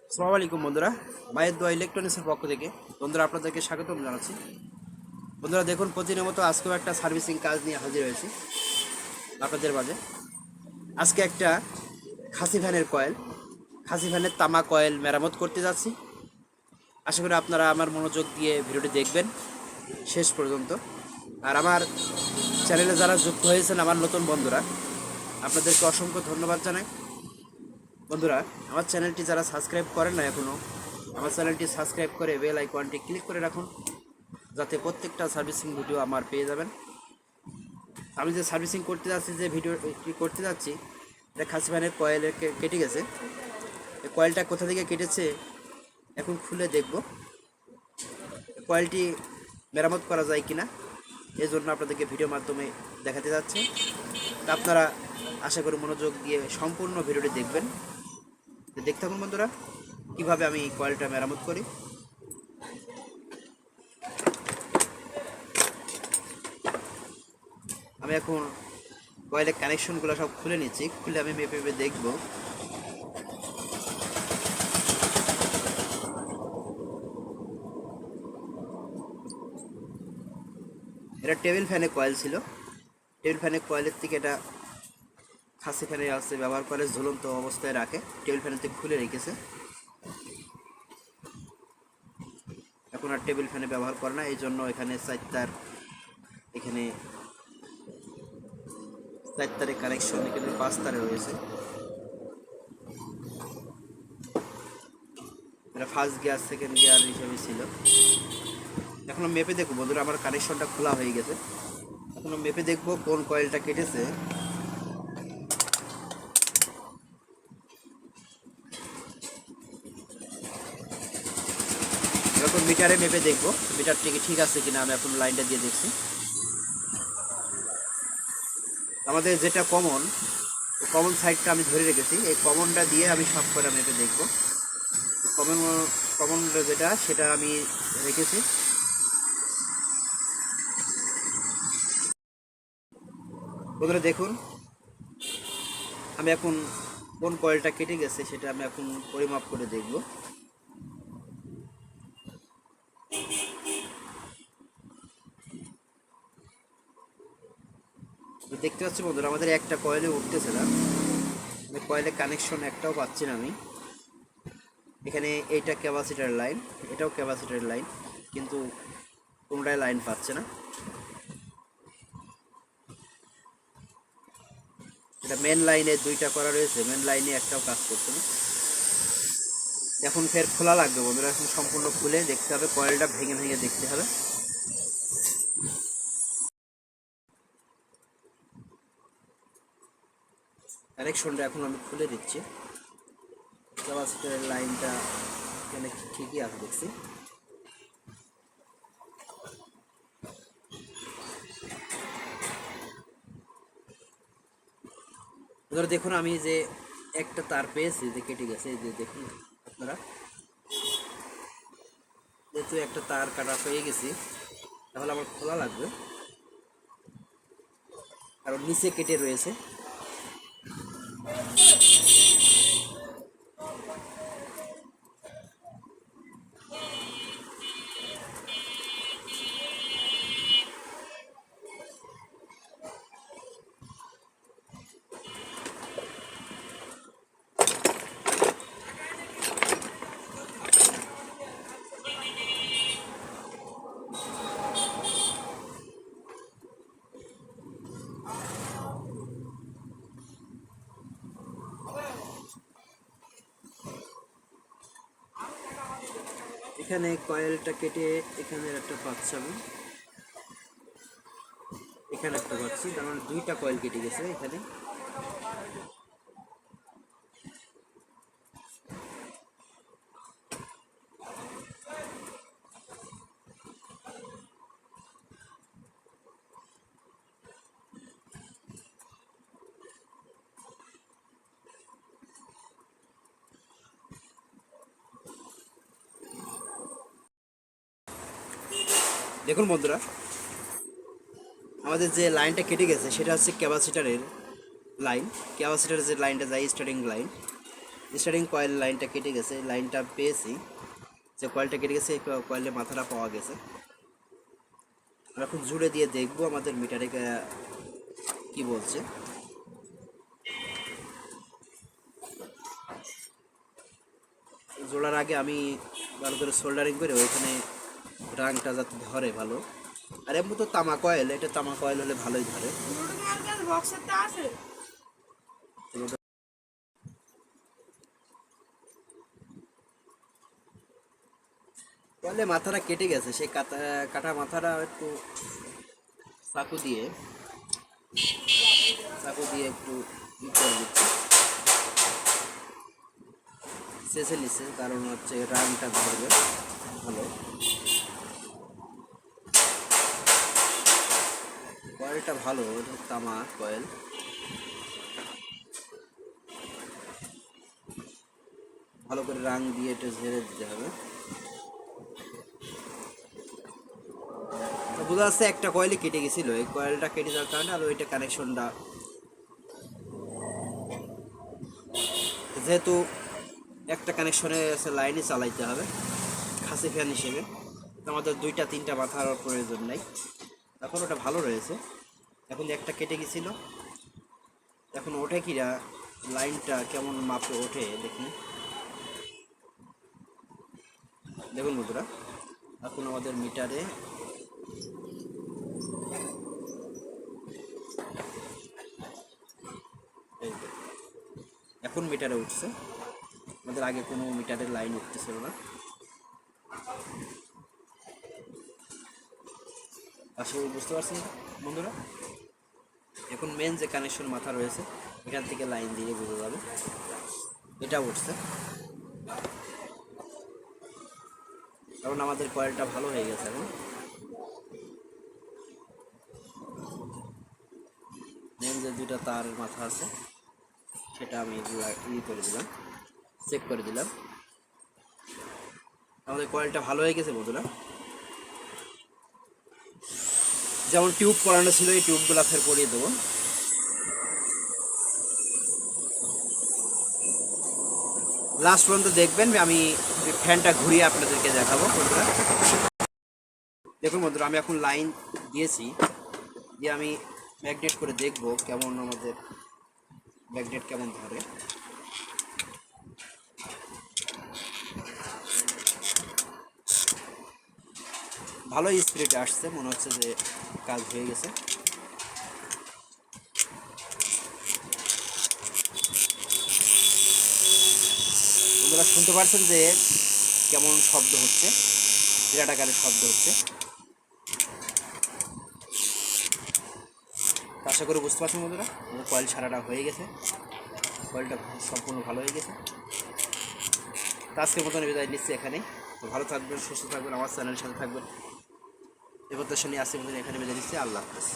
আসসালামু আলাইকুম বন্ধুরা, মায়ের দোয়া ইলেকট্রনিক্সের পক্ষ থেকে বন্ধুরা আপনাদেরকে স্বাগতম জানাচ্ছি। বন্ধুরা দেখুন, প্রতিদিনের মতো আজকেও একটা সার্ভিসিং কাজ নিয়ে হাজির হয়েছি আপনাদের মাঝে। আজকে একটা খাসি ফ্যানের তামা কয়েল মেরামত করতে যাচ্ছি। আশা করি আপনারা আমার মনোযোগ দিয়ে ভিডিওটি দেখবেন শেষ পর্যন্ত। আর আমার চ্যানেলে যারা যুক্ত হয়েছেন আমার নতুন বন্ধুরা, আপনাদেরকে অসংখ্য ধন্যবাদ জানাই। বন্ধুরা, আমার চ্যানেলটি যারা সাবস্ক্রাইব করেন না এখনও, আমার চ্যানেলটি সাবস্ক্রাইব করে বেল আইকনটি ক্লিক করে রাখুন, যাতে প্রত্যেকটা সার্ভিসিং ভিডিও আমার পেয়ে যাবেন। আমি যে সার্ভিসিং করতে যাচ্ছি, যে ভিডিওটি করতে যাচ্ছি, এটা খাসি ফ্যানের কয়েল কেটে গেছে। এই কয়েলটা কোথা থেকে কেটেছে এখন খুলে দেখব, কয়েলটি মেরামত করা যায় কিনা, এই জন্য আপনাদেরকে ভিডিওর মাধ্যমে দেখাতে যাচ্ছি। তা আপনারা আশা করি মনোযোগ দিয়ে সম্পূর্ণ ভিডিওটি দেখবেন। দেখতে থাকুন বন্ধুরা, কীভাবে আমি কয়েলটা মেরামত করি। আমি এখন কয়েলের কানেকশনগুলো সব খুলে নিচ্ছি, খুলে আমি মেপে মেপে দেখব। এটা টেবিল ফ্যানে কয়েল ছিল, টেবিল ফ্যানের কয়েলের থেকে এটা খাসি ফ্যানে আসছে, ব্যবহার করে ঝুলন্ত অবস্থায় রাখে, টেবিল ফ্যানের থেকে খুলে রেখেছে। এখন আর টেবিল ফ্যানে ব্যবহার করে না, এই জন্য এখানে এখানে 4 তারে কানেকশন, এখানে 5 তারে রয়েছে। এটা ফার্স্ট গিয়ার সেকেন্ড গিয়ার হিসেবে ছিল। এখন মেপে দেখবো বন্ধুরা, আমার কানেকশনটা খোলা হয়ে গেছে। এখন মেপে দেখবো কোন কয়েলটা কেটেছে। এখন মিটারে মেপে দেখবো মিটারটি কি ঠিক আছে কিনা। আমি এখন লাইনটা দিয়ে দেখছি। আমাদের যেটা কমন সাইডটা আমি ধরে রেখেছি, এই কমনটা দিয়ে আমি সব করে মেপে দেখবো। কমন যেটা সেটা আমি রেখেছি। বন্ধুরা দেখুন, আমি এখন কোন কয়েলটা কেটে গেছে সেটা আমি এখন পরিমাপ করে দেখব। দেখতে পাচ্ছি বন্ধুরা, আমাদের একটা কয়েলে উঠতেছে না, কয়েলের কানেকশন একটাও পাচ্ছি না আমি। এখানে এইটা ক্যাপাসিটার লাইন, এটাও ক্যাপাসিটার লাইন, কিন্তু কোনটায় লাইন পাচ্ছে না। এটা মেন লাইনে 2টা করা রয়েছে, মেন লাইনে একটাও কাজ করছে না। এখন ফের খোলা লাগবে বন্ধুরা, এখন সম্পূর্ণ খুলে দেখতে হবে, কয়েলটা ভেঙে ভেঙে দেখতে হবে। কানেকশনটা এখন আমি খুলে দিচ্ছি। ক্যাপাসিটারের লাইনটা এখানে ঠিকই আছে দেখছি। ধরো দেখুন, আমি যে একটা তার পেয়েছি যে কেটে গেছে, এই যে দেখুন আপনারা, যেহেতু একটা তার কাটা পেয়ে গেছি, তাহলে আমার খোলা লাগবে, কারণ নিচে কেটে রয়েছে। এখানে কয়েলটা কেটে এখানে একটা পাচ্ছি আমি, এখানে একটা পাচ্ছি, তার মানে 2টা কয়েল কেটে গেছে এখানে। দেখুন বন্ধুরা, আমাদের যে লাইনটা কেটে গেছে সেটা হচ্ছে ক্যাপাসিটারের লাইন। ক্যাপাসিটারের যে লাইনটা যায়, স্টার্টিং লাইন, স্টার্টিং কয়েল লাইনটা কেটে গেছে, লাইনটা পেয়েছি, যে কয়েলটা কেটে গেছে, কয়েলের মাথাটা পাওয়া গেছে। আমরা এখন জুড়ে দিয়ে দেখবো আমাদের মিটারে কি বলছে। জোড়ার আগে আমি ভালো করে সোল্ডারিং করে ওইখানে রাংটা যাতে ধরে ভালো। আর এমনি তো তামা কয়েল, এটা তামা কয়েল হলে ভালোই ধরে। কয়েলে মাথাটা কেটে গেছে, সেই কাটা মাথাটা একটু চাকু দিয়ে একটু ই করে দিচ্ছি, চেঁচে নিচ্ছে, কারণ হচ্ছে রাংটা ধরবে ভালো। কয়েলটা ভালো, এটা তামা কয়েল। ভালো করে রাং দিয়ে এটা ঝেড়ে দিতে হবে। বোঝা যাচ্ছে একটা কয়েলই কেটে গেছিলো, এই কয়েলটা কেটে যাওয়ার কারণে আর ওইটা কানেকশনটা, যেহেতু একটা কানেকশনে লাইনে চালাইতে হবে খাসি ফ্যান হিসেবে, তো আমাদের 2-3টা মাথার প্রয়োজন নেই। এখন ওটা ভালো রয়েছে। এখন একটা কেটে গেছিলো, এখন ওঠে কিনা, লাইনটা কেমন মাপে ওঠে দেখি। দেখুন বন্ধুরা, এখন আমাদের মিটারে এখন মিটারে উঠছে, আমাদের আগে কোনো মিটারের লাইন উঠতেছিল না। আসলে বুঝতে পারছেন বন্ধুরা, এখন মেন যে কানেকশন মাথা রয়েছে এখান থেকে লাইন দিয়ে বোঝা যাবে এটা উঠছে। কারণ আমাদের কয়েলটা ভালো হয়ে গেছে। এখন মেন যে 2টা তার মাথা আছে সেটা আমি করে দিলাম, চেক করে দিলাম। আমাদের কয়েলটা ভালো হয়ে গেছে বন্ধুরা। যেমন টিউব পরানো ছিল, এই টিউবগুলো ফের পরিয়ে দেবো। লাস্ট পর্যন্ত দেখবেন, আমি ফ্যানটা ঘুরিয়ে আপনাদেরকে দেখাবো বন্ধুরা। দেখুন বন্ধুরা, আমি এখন লাইন দিয়েছি, দিয়ে আমি ম্যাগনেট করে দেখব কেমন আমাদের ম্যাগনেট কেমন ধরে। ভালোই স্পিড আসছে, মনে হচ্ছে যে কাজ হয়ে গেছে। বন্ধুরা শুনতে পারছেন যে কেমন শব্দ হচ্ছে, বিরাট আকারের শব্দ হচ্ছে। আশা করে বুঝতে পারছেন বন্ধুরা, আমাদের কয়েল ছাড়াটা হয়ে গেছে, কয়েলটা সম্পূর্ণ ভালো হয়ে গেছে। তো আজকের মতন বিদায় নিচ্ছি এখানে। তো ভালো থাকবেন, সুস্থ থাকবেন, আমার চ্যানেলের সাথে থাকবেন। এ প্রত্যাশা নিয়ে আজকের মতন এখানে বিদায় নিচ্ছি। আল্লাহ হাফেজ।